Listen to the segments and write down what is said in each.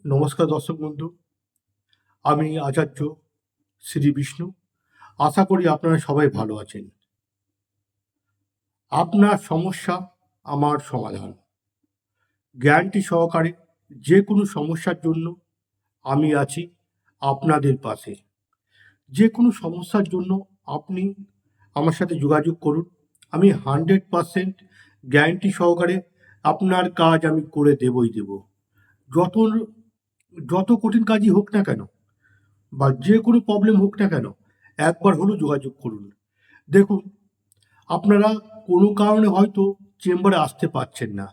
নমস্কার দর্শক বন্ধু, আমি আচার্য শ্রী বিষ্ণু। আশা করি আপনারা সবাই ভালো আছেন। আপনার সমস্যা আমার সমাধান, গ্যারান্টি সহকারে। যে কোনো সমস্যার জন্য আমি আছি আপনাদের পাশে। যে কোনো সমস্যার জন্য আপনি আমার সাথে যোগাযোগ করুন। আমি 100% গ্যারান্টি সহকারে আপনার কাজ আমি করে দেবই দেব। যত যত কঠিন কাজই হোক না কেন বা যে কোনো প্রবলেম হোক না কেন, একবার হলেও যোগাযোগ করুন। দেখুন, আপনারা কোনো কারণে হয়তো চেম্বারে আসতে পারছেন না,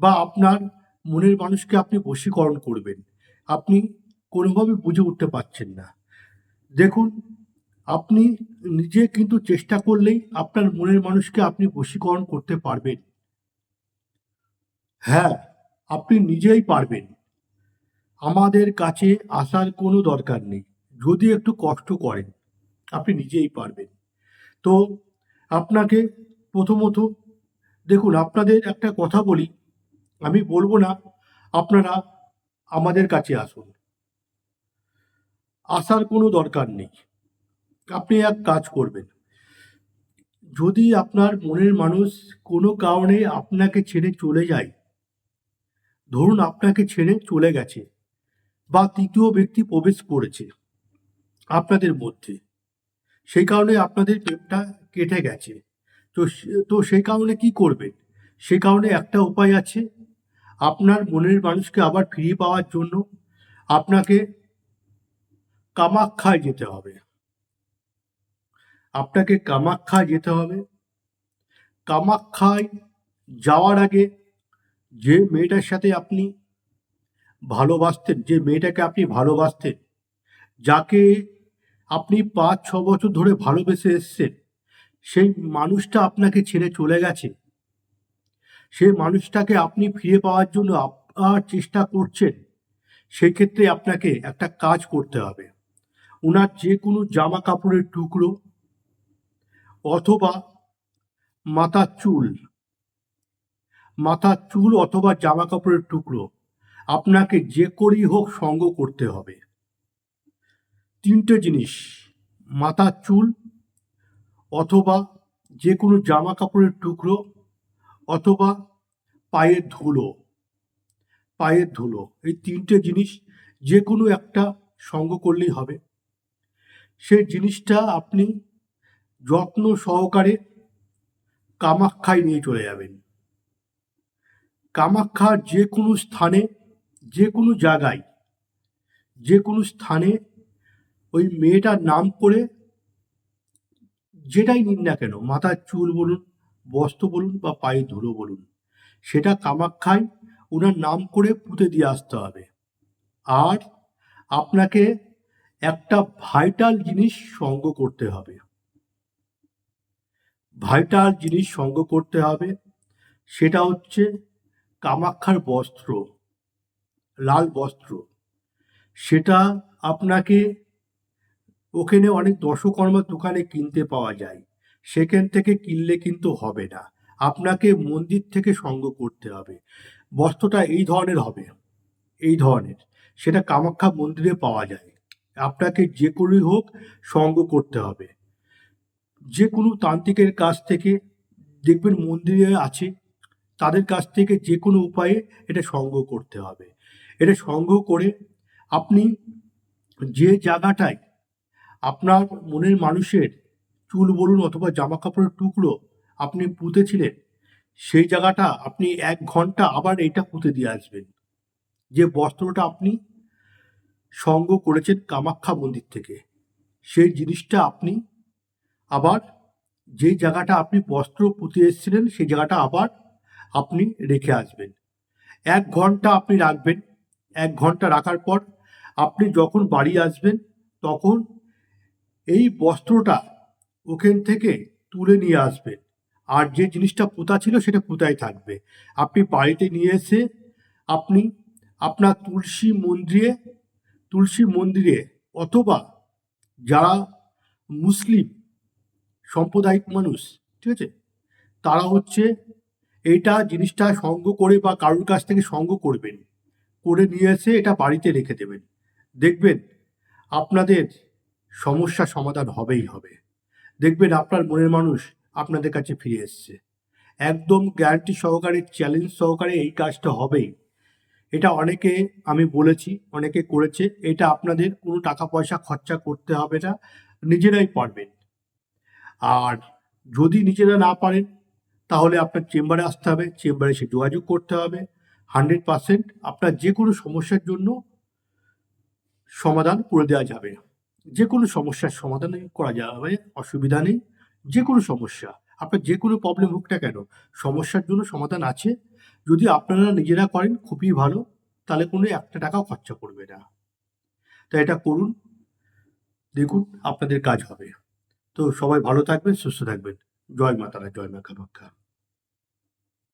বা আপনার মনের মানুষকে আপনি বশীকরণ করবেন, আপনি কোনোভাবে বুঝে উঠতে পারছেন না। দেখুন, আপনি নিজে কিন্তু চেষ্টা করলেই আপনার মনের মানুষকে আপনি বশীকরণ করতে পারবেন। হ্যাঁ, আপনি নিজেই পারবেন। আমাদের কাছে আসার কোনো দরকার নেই। যদি একটু কষ্ট করেন, আপনি নিজেই পারবেন। তো আপনাকে প্রথমত, দেখুন, আপনাদের একটা কথা বলি, আমি বলবো না আপনারা আমাদের কাছে আসুন, আসার কোনো দরকার নেই। আপনি এক কাজ করবেন, যদি আপনার মনের মানুষ কোনো কারণে আপনাকে ছেড়ে চলে যায়, ধরুন আপনাকে ছেড়ে চলে গেছে বা তৃতীয় ব্যক্তি প্রবেশ করেছে আপনাদের মধ্যে, সেই কারণে আপনাদের প্রেমটা কেটে গেছে, তো সেই কারণে কি করবেন? সেই কারণে একটা উপায় আছে। আপনার মনের মানুষকে আবার ফিরিয়ে পাওয়ার জন্য আপনাকে কামাখ্যায় যেতে হবে। আপনাকে কামাখ্যায় যেতে হবে। কামাখ্যায় যাওয়ার আগে যে মেয়েটার সাথে আপনি ভালোবাসতেন, যে মেয়েটাকে আপনি ভালোবাসতেন, যাকে আপনি 5-6 বছর ধরে ভালোবেসে এসছেন, সেই মানুষটা আপনাকে ছেড়ে চলে গেছে। সেই মানুষটাকে আপনি ফিরে পাওয়ার জন্য আপনার চেষ্টা করছেন। সেক্ষেত্রে আপনাকে একটা কাজ করতে হবে। ওনার যে কোনো জামা কাপড়ের টুকরো অথবা মাথার চুল, অথবা জামা কাপড়ের টুকরো আপনাকে যে করেই হোক সংগ্রহ করতে হবে। 3টে জিনিস: মাথার চুল, অথবা যে কোনো জামা কাপড়ের টুকরো, অথবা পায়ের ধুলো। এই 3টে জিনিস যে কোনো একটা সংগ্রহ করলেই হবে। সেই জিনিসটা আপনি যত্ন সহকারে কামাখ্যায় নিয়ে চলে যাবেন। কামাখ্যার যে কোনো স্থানে, যে কোনো জায়গায়, যে কোনো স্থানে ওই মেয়েটার নাম করে, যেটাই নিন না কেন, মাথার চুল বলুন, বস্ত্র বলুন বা পায়ে ধুলো বলুন, সেটা কামাখ্যায় ওনার নাম করে পুঁতে দিয়ে আসতে হবে। আর আপনাকে একটা ভাইটাল জিনিস সংগ্রহ করতে হবে। সেটা হচ্ছে কামাখ্যার বস্ত্র, লাল বস্ত্র। সেটা আপনাকে ওখানে অনেক দশকর্মার দোকানে কিনতে পাওয়া যায়। সেখান থেকে কিনলে কিন্তু হবে না, আপনাকে মন্দির থেকে সংগ্রহ করতে হবে। বস্ত্রটা এই ধরনের হবে, এই ধরনের। সেটা কামাখ্যা মন্দিরে পাওয়া যায়। আপনাকে যে করেই হোক সংগ্রহ করতে হবে। যে কোনো তান্ত্রিকের কাছ থেকে, দেখবেন মন্দিরে আছে, তাদের কাছ থেকে যে কোনো উপায়ে এটা সংগ্রহ করতে হবে। এটা সংগ্রহ করে আপনি যে জায়গাটায় আপনার মনের মানুষের চুল বলুন অথবা জামা কাপড়ের টুকরো আপনি পুঁতেছিলেন, সেই জায়গাটা আপনি 1 ঘন্টা আবার এটা পুঁতে দিয়ে আসবেন। যে বস্ত্রটা আপনি সংগ্রহ করেছেন কামাখ্যা মন্দির থেকে, সেই জিনিসটা আপনি আবার, যে জায়গাটা আপনি বস্ত্র পুঁতে এসেছিলেন, সেই জায়গাটা আবার আপনি রেখে আসবেন। 1 ঘন্টা আপনি রাখবেন। 1 ঘন্টা রাখার পর আপনি যখন বাড়ি আসবেন, তখন এই বস্ত্রটা ওখান থেকে তুলে নিয়ে আসবেন। আর যে জিনিসটা পোঁতা ছিল সেটা পোঁতাই থাকবে। আপনি বাড়িতে নিয়ে এসে আপনি আপনার তুলসী মন্দিরে, অথবা যারা মুসলিম সাম্প্রদায়িক মানুষ, ঠিক আছে, তারা হচ্ছে এইটা জিনিসটা সংগ্রহ করে বা কারোর কাছ থেকে সংগ্রহ করবেন, করে নিয়ে এসে এটা বাড়িতে রেখে দেবেন। দেখবেন আপনাদের সমস্যার সমাধান হবেই হবে। দেখবেন আপনার মনের মানুষ আপনাদের কাছে ফিরে এসছে। একদম গ্যারান্টি সহকারে, চ্যালেঞ্জ সহকারে এই কাজটা হবেই। এটা অনেকে আমি বলেছি, অনেকে করেছে। এটা আপনাদের কোনো টাকা পয়সা খরচা করতে হবে না, নিজেরাই পারবেন। আর যদি নিজেরা না পারেন তাহলে আপনার চেম্বারে আসতে হবে, চেম্বারে এসে যোগাযোগ করতে হবে। 100% আপনার যে কোনো সমস্যার জন্য সমাধান করে দেওয়া যাবে। যে কোনো সমস্যার সমাধানই করা যাবে, অসুবিধা নেই। যে কোনো সমস্যা, আপনার যে কোনো প্রবলেম হোক না কেন, সমস্যার জন্য সমাধান আছে। যদি আপনারা নিজেরা করেন খুবই ভালো, তাহলে কোনো একটা টাকাও খরচা করবে না। তাই এটা করুন, দেখুন আপনাদের কাজ হবে। তো সবাই ভালো থাকবেন, সুস্থ থাকবেন। জয় মা তারা, জয় মা কামাখ্যা।